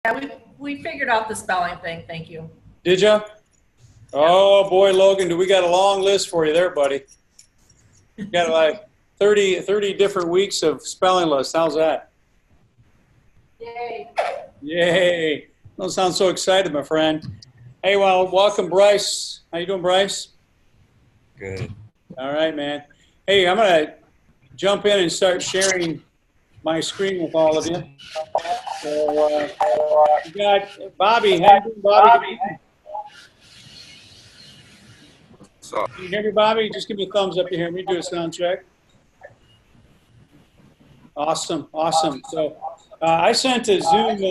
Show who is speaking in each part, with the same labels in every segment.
Speaker 1: Yeah, we figured out the spelling thing. Thank you.
Speaker 2: Did ya? Oh boy, Logan, do we got a long list for you there, buddy? You got like 30 different weeks of spelling lists. How's that?
Speaker 1: Yay.
Speaker 2: Yay. Don't sound so excited, my friend. Hey, well, welcome, Bryce. How you doing, Bryce?
Speaker 3: Good.
Speaker 2: All right, man. Hey, I'm going to jump in and start sharing my screen with all of you. So, we got Bobby. How you doing, Bobby? Can you hear me, Bobby? Just give me a thumbs up if you hear me. Do a sound check. Awesome, awesome. So I sent a Zoom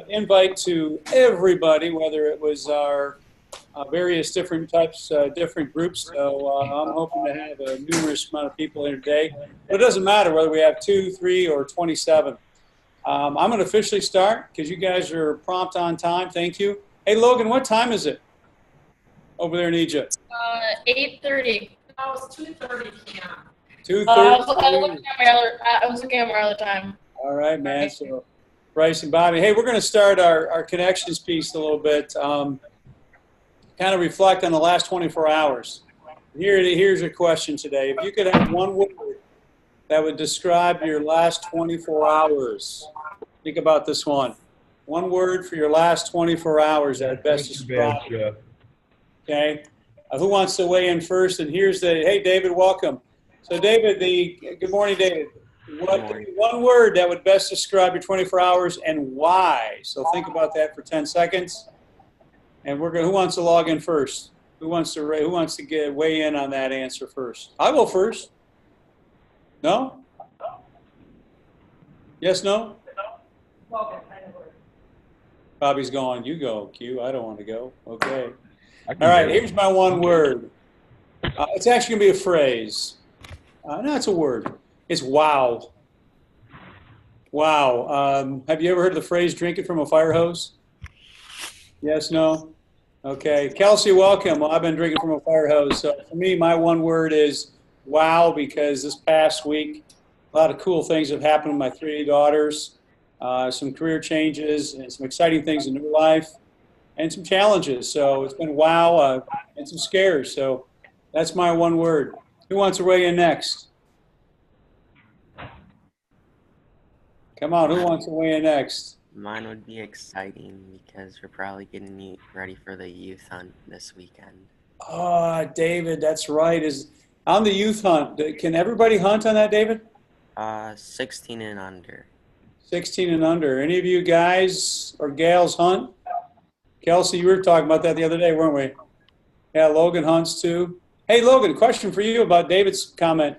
Speaker 2: invite to everybody, whether it was our various different types, different groups. So I'm hoping to have a numerous amount of people here today. But it doesn't matter whether we have 2, 3, or 27. I'm going to officially start because you guys are prompt on time. Thank you. Hey, Logan, what time is it over there in Egypt?
Speaker 1: 8:30. No, it's 2:30 p.m.
Speaker 2: 2:30.
Speaker 1: I was looking at my other time.
Speaker 2: All right, man. So, Bryce and Bobby, hey, we're going to start our connections piece a little bit. Kind of reflect on the last 24 hours. Here's your question today. If you could have one word that would describe your last 24 hours, think about this one. One word for your last 24 hours that would best describe it. Okay. Who wants to weigh in first? And here's hey, David, welcome. So, David, good morning, David. One word that would best describe your 24 hours and why? So think about that for 10 seconds. And who wants to log in first? Who wants to weigh in on that answer first? I'll go first. No? Yes, no? Bobby's going. You go, Q. I don't want to go. Okay. All right, here's my one word. It's actually going to be a phrase. No, it's a word. It's wow. Wow. Have you ever heard of the phrase drinking from a fire hose? Yes, no? Okay. Kelsey, welcome. Well, I've been drinking from a fire hose. So for me, my one word is wow, because this past week, a lot of cool things have happened with my 3 daughters, some career changes and some exciting things in their life, and some challenges. So it's been wow and some scares. So that's my one word. Who wants to weigh in next? Come on, who wants to weigh in next?
Speaker 3: Mine would be exciting because we're probably getting ready for the youth hunt this weekend.
Speaker 2: Oh, David, that's right. On the youth hunt, can everybody hunt on that, David?
Speaker 3: 16 and under.
Speaker 2: 16 and under. Any of you guys or gals hunt? Kelsey, you were talking about that the other day, weren't we? Yeah, Logan hunts too. Hey, Logan, question for you about David's comment.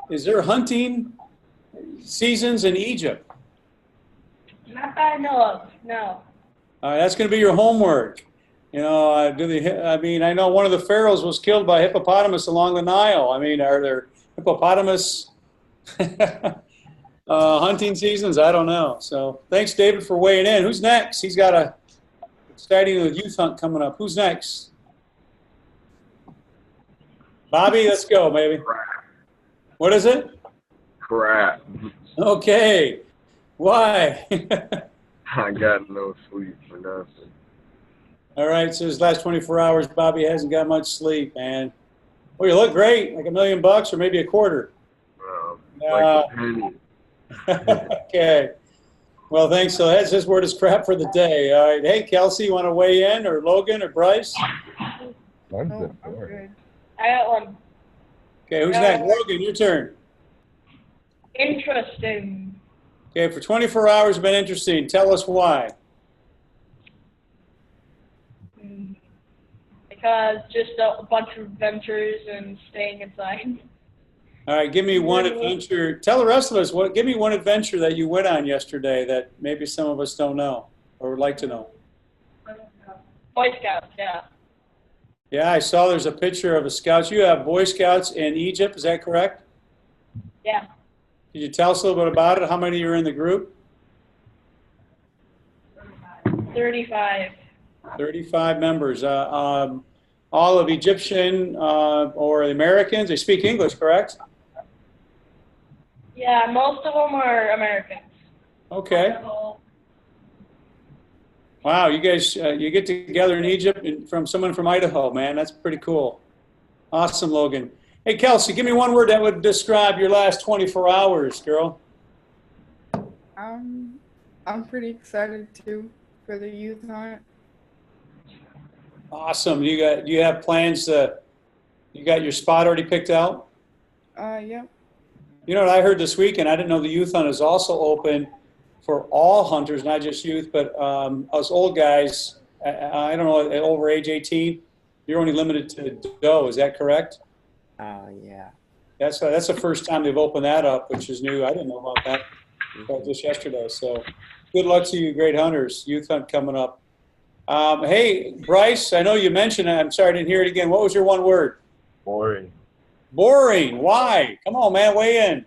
Speaker 2: Is there hunting seasons in Egypt?
Speaker 4: Not that I know of, no.
Speaker 2: All right, that's going to be your homework. You know, I know one of the pharaohs was killed by hippopotamus along the Nile. I mean, are there hippopotamus hunting seasons? I don't know. So thanks, David, for weighing in. Who's next? He's got a exciting youth hunt coming up. Who's next? Bobby, let's go, baby. What is it?
Speaker 5: Crap.
Speaker 2: Okay. Why?
Speaker 5: I got no sleep for nothing.
Speaker 2: All right, so his last 24 hours, Bobby hasn't got much sleep, man. Well, you look great, like $1 million or maybe a quarter.
Speaker 5: Like a penny.
Speaker 2: Okay. Well, thanks. So that's his word is crap for the day. All right. Hey, Kelsey, you want to weigh in, or Logan, or Bryce?
Speaker 4: I got one.
Speaker 2: Okay, who's next? Logan, your turn.
Speaker 4: Interesting.
Speaker 2: Okay, for 24 hours, it's been interesting. Tell us why.
Speaker 4: Because just a bunch of adventures and staying inside.
Speaker 2: All right, give me one adventure. Tell the rest of us, give me one adventure that you went on yesterday that maybe some of us don't know or would like to know.
Speaker 4: Boy Scouts, yeah.
Speaker 2: Yeah, I saw there's a picture of a Scouts. You have Boy Scouts in Egypt, is that correct?
Speaker 4: Yeah.
Speaker 2: Could you tell us a little bit about it? How many are in the group?
Speaker 4: 35.
Speaker 2: 35 members. All of Egyptian or the Americans. They speak English, correct?
Speaker 4: Yeah, most of them are Americans.
Speaker 2: Okay. Wow, you guys, you get together in Egypt and from someone from Idaho, man. That's pretty cool. Awesome, Logan. Hey, Kelsey, give me one word that would describe your last 24 hours, girl.
Speaker 6: I'm pretty excited too for the youth hunt.
Speaker 2: Awesome. You have plans you got your spot already picked out?
Speaker 6: Yep.
Speaker 2: You know what I heard this weekend? I didn't know the youth hunt is also open for all hunters, not just youth, but us old guys, I don't know, over age 18, you're only limited to doe. Is that correct?
Speaker 3: Yeah.
Speaker 2: That's the first time they've opened that up, which is new. I didn't know about that just yesterday. So good luck to you, great hunters. Youth hunt coming up. Hey, Bryce, I know you mentioned it. I'm sorry I didn't hear it again. What was your one word?
Speaker 5: Boring.
Speaker 2: Boring. Why? Come on, man, weigh in.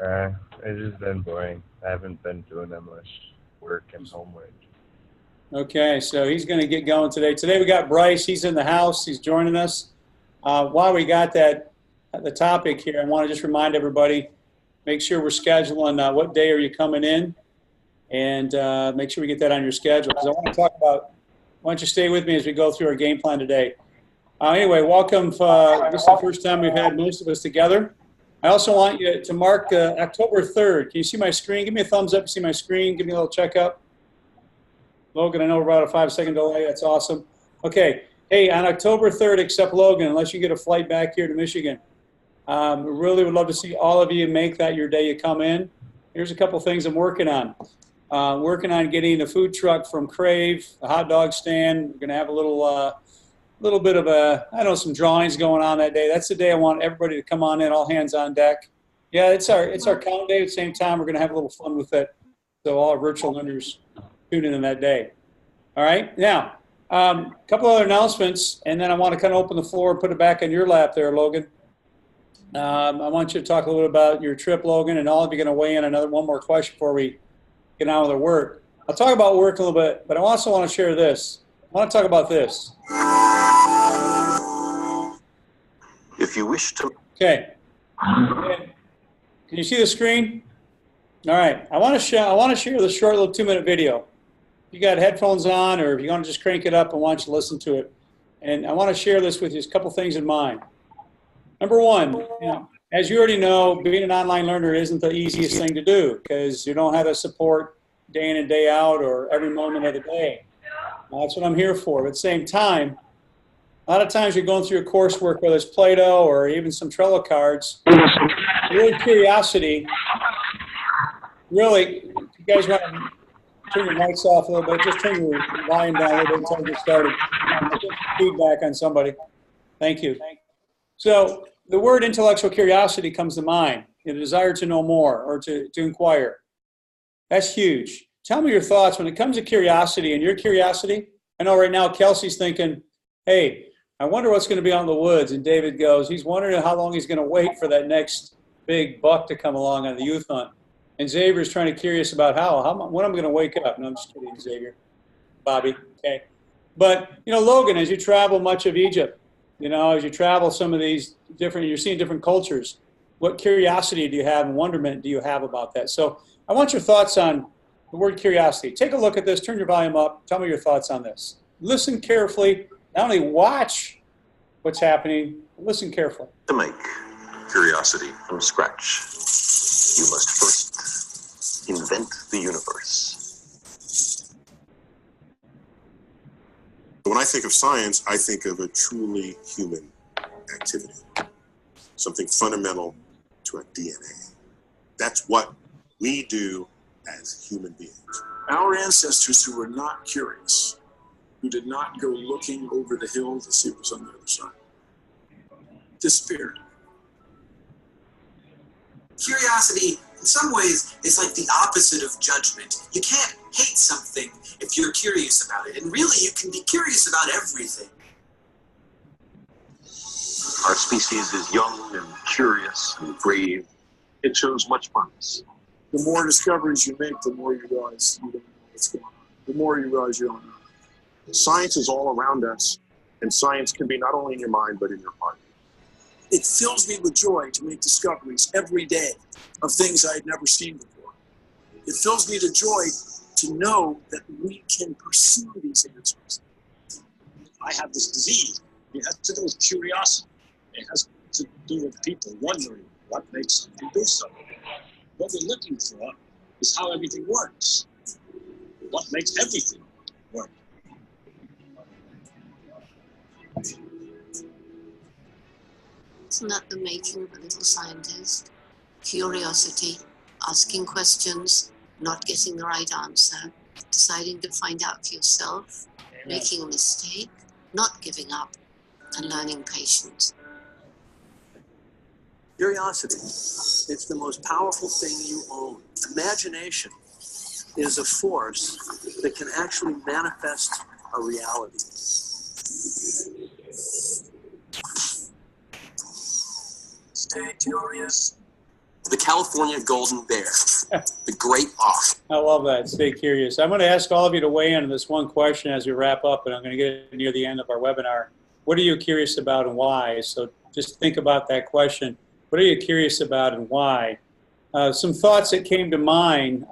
Speaker 5: It's just been boring. I haven't been doing that much work and homework.
Speaker 2: Okay, so he's going to get going today. Today we got Bryce. He's in the house. He's joining us. While we got the topic here, I want to just remind everybody, make sure we're scheduling what day are you coming in, and make sure we get that on your schedule. Because I want to talk about, why don't you stay with me as we go through our game plan today. Anyway, welcome. This is the first time we've had most of us together. I also want you to mark October 3rd. Can you see my screen? Give me a thumbs up. See my screen. Give me a little checkup. Logan, I know we're about a 5-second delay. That's awesome. Okay. Hey, on October 3rd, except Logan, unless you get a flight back here to Michigan, we really would love to see all of you make that your day you come in. Here's a couple things I'm working on. Working on getting a food truck from Crave, a hot dog stand. We're going to have a little bit of some drawings going on that day. That's the day I want everybody to come on in, all hands on deck. Yeah, it's our count day. At the same time, we're going to have a little fun with it. So all our virtual learners tune in that day. All right. Now, a couple other announcements, and then I want to kind of open the floor and put it back in your lap there, Logan. I want you to talk a little bit about your trip, Logan, and all of you are going to weigh in one more question before we get on with our work. I'll talk about work a little bit, but I also want to share this. I want to talk about this.
Speaker 7: If you wish to.
Speaker 2: Okay. Can you see the screen? All right. I want to share this short little 2-minute video. If you got headphones on, or if you want to just crank it up, I want you to listen to it. And I want to share this with you. A couple things in mind. Number one, as you already know, being an online learner isn't the easiest thing to do because you don't have the support day in and day out or every moment of the day. That's what I'm here for. But at the same time, a lot of times you're going through your coursework, whether it's Play-Doh or even some Trello cards, really curiosity, really, if you guys want to turn your mics off a little bit, just turn your volume down a little bit until you get started. Feedback on somebody. Thank you. So the word intellectual curiosity comes to mind, the desire to know more or to inquire. That's huge. Tell me your thoughts when it comes to curiosity and your curiosity. I know right now Kelsey's thinking, hey, I wonder what's going to be out in the woods. And David goes, he's wondering how long he's going to wait for that next big buck to come along on the youth hunt. And Xavier's trying to curious about when I'm going to wake up. No, I'm just kidding, Xavier. Bobby, okay. But, Logan, as you travel much of Egypt, as you travel some of these you're seeing different cultures, what curiosity do you have and wonderment do you have about that? So I want your thoughts on the word curiosity. Take a look at this, turn your volume up, tell me your thoughts on this. Listen carefully, not only watch what's happening, but listen carefully.
Speaker 7: To make curiosity from scratch, you must first invent the universe.
Speaker 8: When I think of science, I think of a truly human activity, something fundamental to our DNA. That's what we do as human beings.
Speaker 9: Our ancestors who were not curious, who did not go looking over the hill to see what was on the other side, disappeared.
Speaker 10: Curiosity, in some ways, is like the opposite of judgment. You can't hate something if you're curious about it. And really, you can be curious about everything.
Speaker 7: Our species is young and curious and brave. It shows much promise.
Speaker 9: The more discoveries you make, the more you realize you don't know what's going on. The more you realize you don't know.
Speaker 8: Science is all around us, and science can be not only in your mind, but in your heart.
Speaker 9: It fills me with joy to make discoveries every day of things I had never seen before. It fills me with joy to know that we can pursue these answers.
Speaker 7: I have this disease. It has to do with curiosity. It has to do with people wondering what makes something do something. What we're looking for is how everything works. What makes everything work?
Speaker 11: Isn't that the making of a little scientist? Curiosity, asking questions, not getting the right answer, deciding to find out for yourself, making a mistake, not giving up, and learning patience.
Speaker 12: Curiosity, it's the most powerful thing you own. Imagination is a force that can actually manifest a reality.
Speaker 9: Stay curious.
Speaker 10: The California golden bear, the great auk.
Speaker 2: I love that. Stay curious. I'm going to ask all of you to weigh in on this one question as we wrap up, and I'm going to get near the end of our webinar. What are you curious about and why? So just think about that question. What are you curious about and why? Some thoughts that came to mind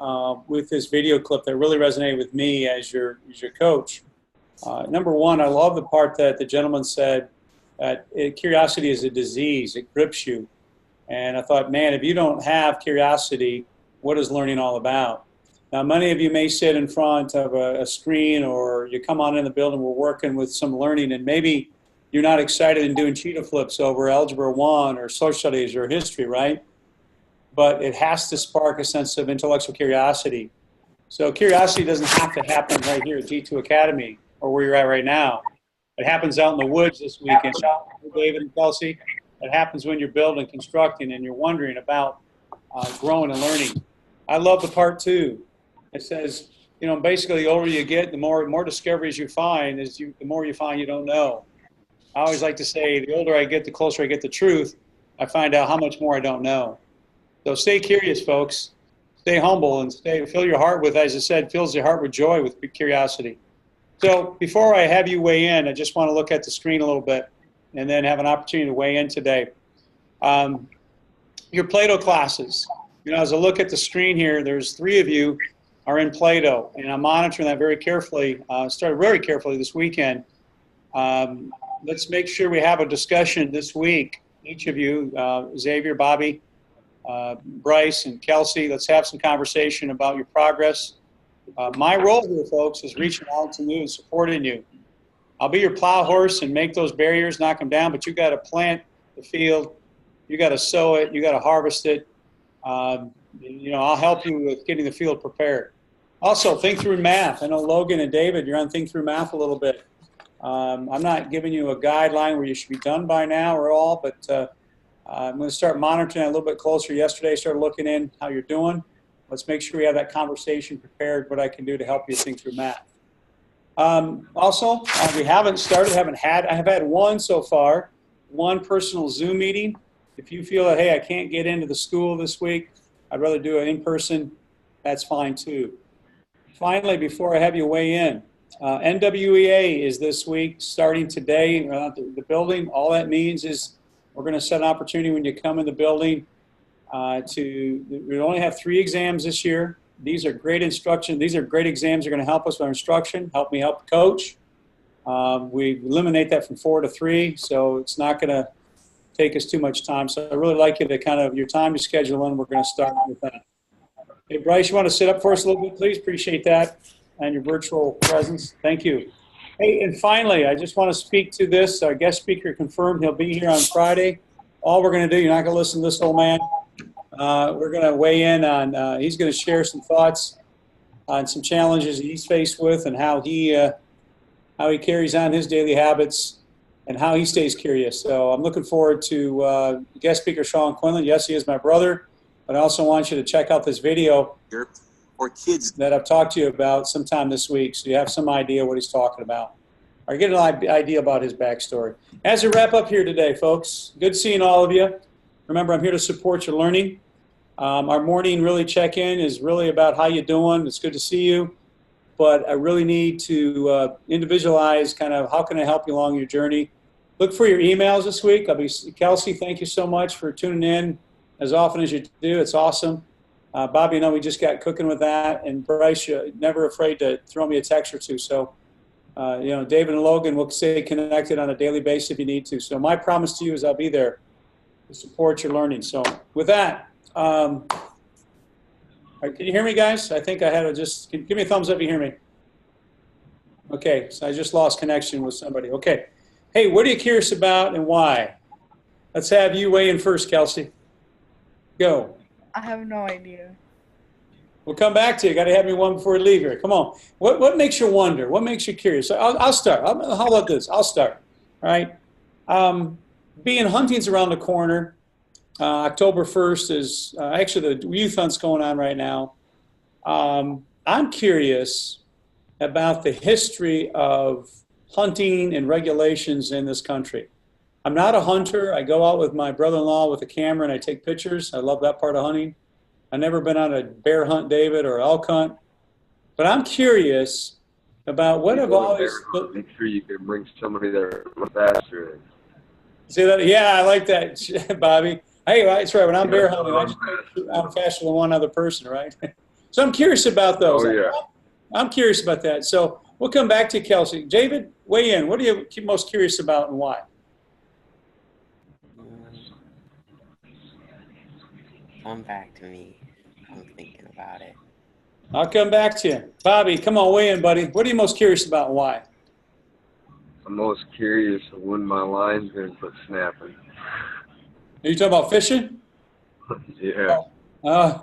Speaker 2: with this video clip that really resonated with me as your coach. Number one, I love the part that the gentleman said that curiosity is a disease. It grips you. And I thought, man, if you don't have curiosity, what is learning all about? Now, many of you may sit in front of a screen, or you come on in the building, we're working with some learning, and maybe you're not excited in doing cheetah flips over Algebra 1 or social studies or history, right? But it has to spark a sense of intellectual curiosity. So curiosity doesn't have to happen right here at G2 Academy or where you're at right now. It happens out in the woods this weekend. David and Kelsey, it happens when you're building, constructing, and you're wondering about growing and learning. I love the part two. It says, you know, basically the older you get, the more discoveries you find, the more you find you don't know. I always like to say, the older I get, the closer I get to truth, I find out how much more I don't know. So stay curious, folks. Stay humble and fill your heart with, as I said, fills your heart with joy, with curiosity. So before I have you weigh in, I just want to look at the screen a little bit and then have an opportunity to weigh in today. Your Plato classes. You know, as I look at the screen here, there's 3 of you are in Plato, and I'm monitoring that very carefully. Started very carefully this weekend. Let's make sure we have a discussion this week. Each of you, Xavier, Bobby, Bryce, and Kelsey, let's have some conversation about your progress. My role here, folks, is reaching out to you and supporting you. I'll be your plow horse and make those barriers, knock them down, but you got to plant the field. You got to sow it. You got to harvest it. You know, I'll help you with getting the field prepared. Also, think through math. I know Logan and David, you're on think through math a little bit. I'm not giving you a guideline where you should be done by now or all, but I'm going to start monitoring that a little bit closer. Yesterday, I started looking in how you're doing. Let's make sure we have that conversation prepared, what I can do to help you think through math. Also, we haven't started, I have had one so far, one personal Zoom meeting. If you feel that, hey, I can't get into the school this week, I'd rather do it in person, that's fine too. Finally, before I have you weigh in, NWEA is this week, starting today, the building. All that means is we're going to set an opportunity when you come in the building we only have 3 exams this year. These are great instruction. These are great exams. They're going to help us with our instruction, help me help the coach. We eliminate that from 4 to 3, so it's not going to take us too much time. So I really like you to kind of, your time to schedule in, we're going to start with that. Hey, Bryce, you want to sit up for us a little bit, please? Appreciate that and your virtual presence. Thank you. Hey, and finally, I just want to speak to this. Our guest speaker confirmed he'll be here on Friday. All we're going to do, you're not going to listen to this old man. We're going to weigh in on, he's going to share some thoughts on some challenges he's faced with and how he carries on his daily habits and how he stays curious. So I'm looking forward to guest speaker Sean Quinlan. Yes, he is my brother, but I also want you to check out this video
Speaker 10: Or kids
Speaker 2: that I've talked to you about sometime this week, so you have some idea what he's talking about, or get an idea about his backstory. As we wrap up here today, folks, good seeing all of you. Remember, I'm here to support your learning. Our morning really check-in is really about how you doing. It's good to see you, but I really need to individualize kind of how can I help you along your journey. Look for your emails this week. Kelsey, thank you so much for tuning in as often as you do. It's awesome. Bobby, I know we just got cooking with that, and Bryce, you're never afraid to throw me a text or two. So, David and Logan will stay connected on a daily basis if you need to. So my promise to you is I'll be there to support your learning. So with that, all right, can you hear me, guys? I think I had to just give me a thumbs up if you hear me. Okay, so I just lost connection with somebody. Okay. Hey, what are you curious about and why? Let's have you weigh in first, Kelsey. Go.
Speaker 6: I have no idea.
Speaker 2: We'll come back to you. Got to have me one before we leave here. Come on. What makes you wonder? What makes you curious? I'll start. How about this? I'll start. All right. Being hunting's around the corner. October 1st is actually the youth hunt's going on right now. I'm curious about the history of hunting and regulations in this country. I'm not a hunter. I go out with my brother-in-law with a camera and I take pictures. I love that part of hunting. I've never been on a bear hunt, David, or elk hunt. But I'm curious about what have always...
Speaker 13: Make sure you can bring somebody there faster.
Speaker 2: See that? Yeah, I like that, Bobby. Hey, that's right. When I'm bear hunting, I'm faster than one other person, right? So I'm curious about those.
Speaker 13: Oh, yeah.
Speaker 2: I'm curious about that. So we'll come back to Kelsey. David, weigh in. What are you most curious about and why?
Speaker 3: Come back to me. I'm thinking about it.
Speaker 2: I'll come back to you. Bobby, come on, weigh in, buddy. What are you most curious about and why?
Speaker 13: I'm most curious of when my line's going to quit snapping.
Speaker 2: Are you talking about fishing?
Speaker 13: Yeah.
Speaker 2: Oh.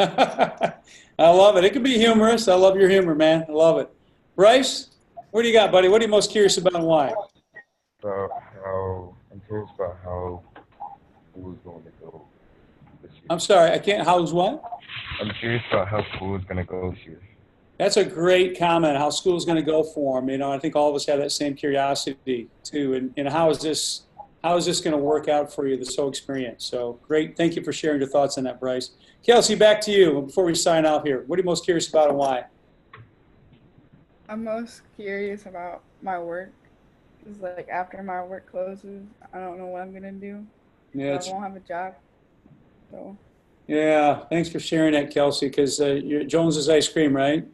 Speaker 2: I love it. It can be humorous. I love your humor, man. I love it. Bryce, what do you got, buddy? What are you most curious about and why?
Speaker 5: I'm curious about how school is going to go this year.
Speaker 2: I'm sorry, I can't. How's what?
Speaker 5: I'm curious about how school is going to go this year.
Speaker 2: That's a great comment, how school's going to go for them. I think all of us have that same curiosity, too. And how is this going to work out for you, this whole experience? So great. Thank you for sharing your thoughts on that, Bryce. Kelsey, back to you before we sign off here. What are you most curious about and why?
Speaker 6: I'm most curious about my work. Because, like, after my work closes, I don't know what I'm going to do.
Speaker 2: Yeah,
Speaker 6: I won't have a job. So.
Speaker 2: Yeah, thanks for sharing that, Kelsey, because you're Jones's Ice Cream, right?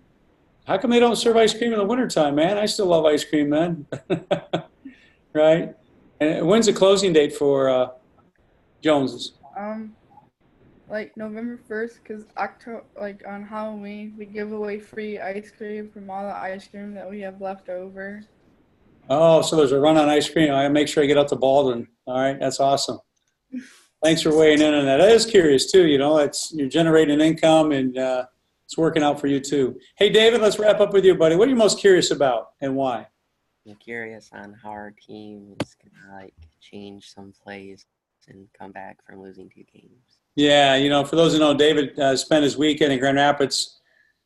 Speaker 2: How come they don't serve ice cream in the wintertime, man? I still love ice cream, man. Right? And when's the closing date for Jones's?
Speaker 6: Like November 1st, because on Halloween, we give away free ice cream from all the ice cream that we have left over.
Speaker 2: Oh, so there's a run on ice cream. I make sure I get out to Baldwin. All right, that's awesome. Thanks for weighing in on that. That is curious too. You're generating income and it's working out for you too. Hey, David, let's wrap up with you, buddy. What are you most curious about and why?
Speaker 3: I'm curious on how our team is gonna change some plays and come back from losing 2 games.
Speaker 2: Yeah, for those who know, David spent his weekend in Grand Rapids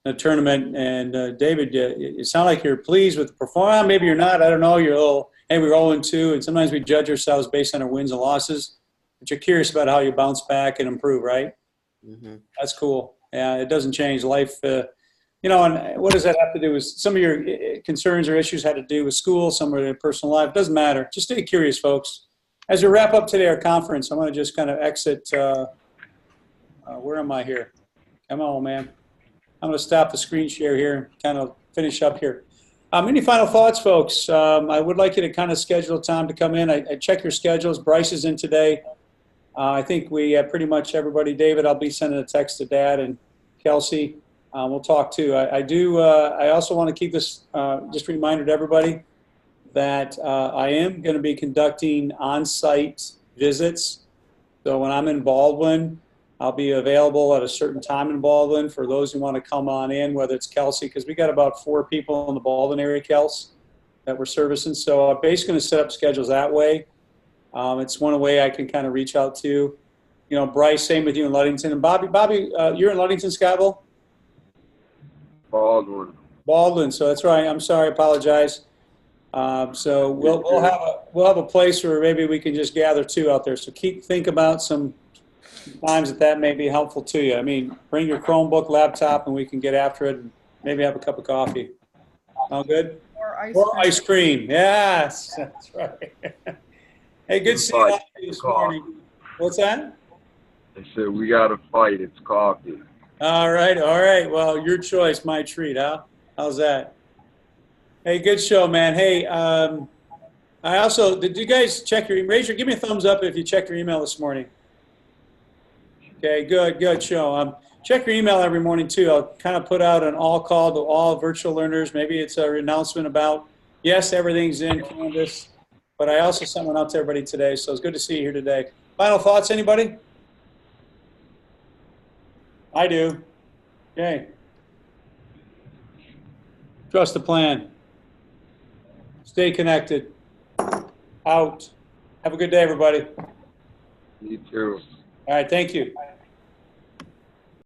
Speaker 2: in a tournament, and David, it sounds like you're pleased with the performance. Maybe you're not. I don't know. You're a little. Hey, we're 0-2, and sometimes we judge ourselves based on our wins and losses. But you're curious about how you bounce back and improve, right?
Speaker 3: Mm-hmm.
Speaker 2: That's cool. Yeah, it doesn't change life. And what does that have to do with some of your concerns or issues had to do with school, some of your personal life? It doesn't matter. Just stay curious, folks. As we wrap up today, our conference, I'm going to just kind of exit. Where am I here? Come on, man. I'm going to stop the screen share here and kind of finish up here. Any final thoughts, folks? I would like you to kind of schedule time to come in. I check your schedules. Bryce is in today. I think we pretty much everybody. David, I'll be sending a text to Dad and Kelsey. We'll talk too. I also want to keep this just a reminder to everybody that I am going to be conducting on-site visits. So when I'm in Baldwin, I'll be available at a certain time in Baldwin for those who want to come on in, whether it's Kelsey, because we got about 4 people in the Baldwin area, Kels, that we're servicing. So I'm basically going to set up schedules that way. It's one way I can kind of reach out to, Bryce, same with you in Ludington. And Bobby, you're in Ludington, Scottsville? Baldwin, so that's right. I'm sorry, I apologize. So we'll have a place where maybe we can just gather 2 out there. So think about some times that may be helpful to you. I mean, bring your Chromebook, laptop, and we can get after it and maybe have a cup of coffee. All good? Or ice cream. Yes, that's right. Hey, good seeing you this morning. What's that?
Speaker 13: I said, we got to fight. It's coffee.
Speaker 2: All right, all right. Well, your choice, my treat, huh? How's that? Hey, good show, man. Hey, I also, did you guys check your, give me a thumbs up if you checked your email this morning. Okay, good show. Check your email every morning too. I'll kind of put out an all call to all virtual learners. Maybe it's an announcement about, yes, everything's in Canvas, but I also sent one out to everybody today. So it's good to see you here today. Final thoughts, anybody? I do. Okay. Trust the plan. Stay connected. Out. Have a good day, everybody.
Speaker 13: You too.
Speaker 2: All right, thank you.